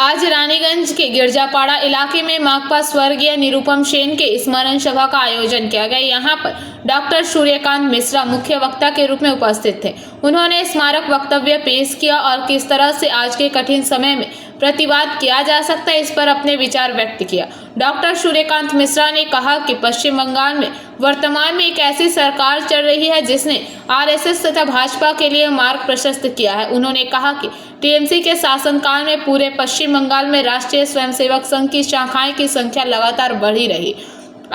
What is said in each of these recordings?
आज रानीगंज के गिरजापाड़ा इलाके में माकपा स्वर्गीय निरुपम सेन के स्मरण सभा का आयोजन किया गया। यहाँ पर डॉक्टर सूर्यकांत मिश्रा मुख्य वक्ता के रूप में उपस्थित थे। उन्होंने स्मारक वक्तव्य पेश किया और किस तरह से आज के कठिन समय में प्रतिवाद किया जा सकता है, इस पर अपने विचार व्यक्त किया। डॉक्टर सूर्यकांत मिश्रा ने कहा कि पश्चिम बंगाल में वर्तमान में एक ऐसी सरकार चल रही है जिसने आरएसएस तथा भाजपा के लिए मार्ग प्रशस्त किया है। उन्होंने कहा कि टीएमसी के शासनकाल में पूरे पश्चिम बंगाल में राष्ट्रीय स्वयंसेवक संघ की शाखाएं की संख्या लगातार बढ़ी रही।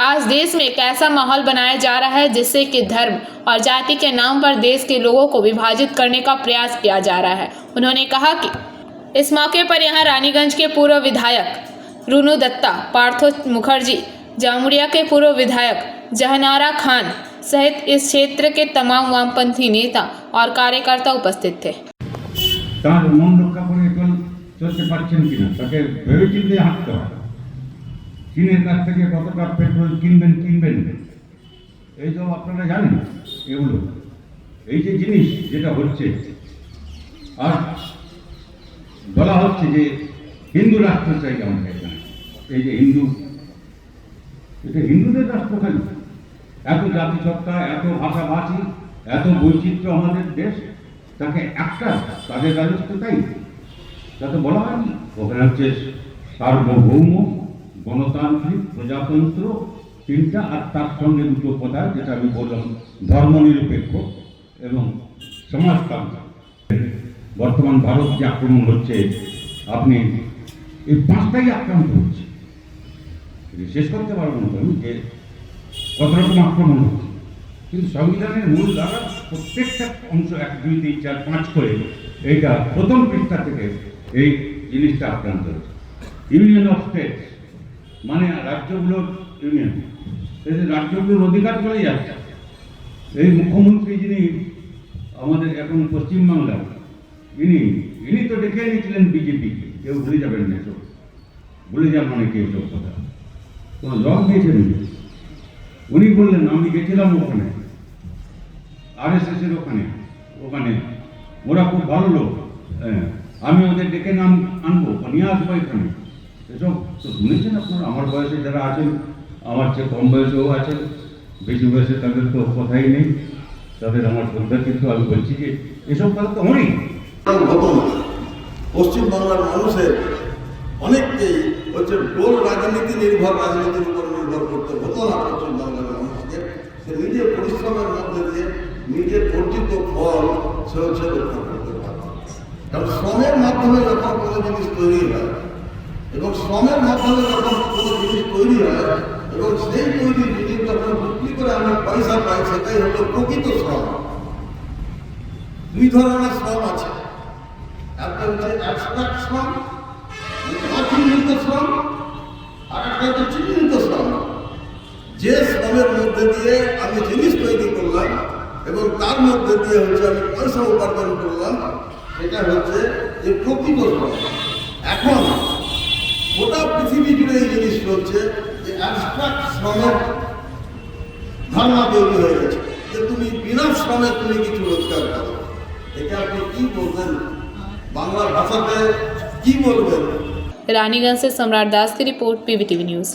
आज देश में एक ऐसा माहौल बनाया जा रहा है जिससे कि धर्म और जाति के नाम पर देश के लोगों को विभाजित करने का प्रयास किया जा रहा है। उन्होंने कहा कि इस मौके पर यहाँ रानीगंज के पूर्व विधायक रुनु दत्ता, पार्थो मुखर्जी, जामुड़िया के पूर्व विधायक जहनारा खान सहित इस क्षेत्र के तमाम वामपंथी नेता और कार्यकर्ता उपस्थित थे। তার মন রক্ষা করে চলতে পারছেন কিনা তাকে ভেবেচিন্তে হাঁটতে হয়। চীনের কাছ থেকে কতটা পেট্রোল কিনবেন এই তো আপনারা জানেন। এগুলো এই যে জিনিস যেটা হচ্ছে, আর বলা হচ্ছে যে হিন্দু রাষ্ট্র চাই আমরা এখানে। এই যে হিন্দু, এটা হিন্দুদের রাষ্ট্র খালি, এত জাতিসত্তা, এত ভাষাভাষী, এত বৈচিত্র্য আমাদের দেশ, তাকে একটা তাদের রাজত্ব তাই তাতে বলা হয়নি। ওখানে হচ্ছে সার্বভৌম, গণতান্ত্রিক, প্রজাতন্ত্র তিনটা, আর তার সঙ্গে দুটো কথা যেটা আমি বললাম ধর্মনিরপেক্ষ এবং সমাজতান্ত্রিক। বর্তমান ভারত যে আক্রমণ হচ্ছে, আপনি এই পাঁচটাই আক্রান্ত হচ্ছে, শেষ করতে পারবো না আমি যে কত রকম আক্রমণ হচ্ছে। কিন্তু সংবিধানের মূল ধারা প্রত্যেকটা অংশ 1, 2, 3, 4, 5 করে এইটা প্রথম পৃষ্ঠা থেকে এই জিনিসটা আক্রান্ত হচ্ছে। ইউনিয়ন অফ স্টেটস মানে রাজ্যগুলোর ইউনিয়ন, এই রাজ্যগুলোর অধিকার চলে যাচ্ছে। এই মুখ্যমন্ত্রী যিনি আমাদের এখন পশ্চিমবাংলার, ইনি তো ডেকে এনেছিলেন বিজেপিকে, কেউ ভুলে যাবেন না, এসব ভুলে যান অনেকে এসব কথা। কোনো জব দিয়েছেন উনি বললেন আমি গেছিলাম ওখানে আরএসএস এর ওখানে ওরা খুব ভালো লোক, আমি ওদের ডেকে নাম আনবো, নিয়ে আসবো এখানে। এসব তো শুনেছেন আপনারা। আমার বয়সে যারা আছেন, আমার চেয়ে কম বয়সেও আছেন, বেশি বয়সে তাদের তো কথাই নেই, তাদের আমার শ্রদ্ধা। কিন্তু আমি বলছি যে এসব কথা তো অনেক পশ্চিমবাংলার মানুষের অনেককেই হচ্ছে ডোল রাজনীতি রাজনীতির উপর নির্ভর করতে হতো না। পশ্চিমবাংলার মানুষকে সে নিজের পরিশ্রমের মধ্যে দিয়ে নিজের অর্জিত ফল সে হচ্ছে রক্ষা করতে পারে। কারণ শ্রমের মাধ্যমে যখন কোনো জিনিস তৈরি হয় এবং শ্রমের মাধ্যমে যখন কোনো জিনিস তৈরি হয় এবং সেই তৈরি জিনিস যখন বিক্রি করে আমরা পয়সা পাই, সেটাই হলো প্রকৃত শ্রম। দুই ধরনের শ্রম আছে, একটা হচ্ছে অ্যাবস্ট্রাক্ট শ্রম, অচিহ্নিত শ্রম, আর একটা হচ্ছে চিহ্নিত শ্রম। যে শ্রমের মধ্যে দিয়ে আমি জিনিস তৈরি করলাম এবং তার মধ্যে দিয়ে হচ্ছে আমি পয়সা উপার্জন করলাম, সেটা হচ্ছে যে প্রকৃত শ্রম। এখন গোটা পৃথিবী জুড়ে এই জিনিস চলছে যে অ্যাবস্ট্রাক্ট শ্রমের ধারণা তৈরি হয়ে গেছে যে তুমি বিনা শ্রমে তুমি কিছু রোজগার করো। এটা আপনি কি বলবেন, বাংলা ভাষাতে কি বলবেন? रानीगंज से सम्राट दास की रिपोर्ट, पीवीटीवी न्यूज़।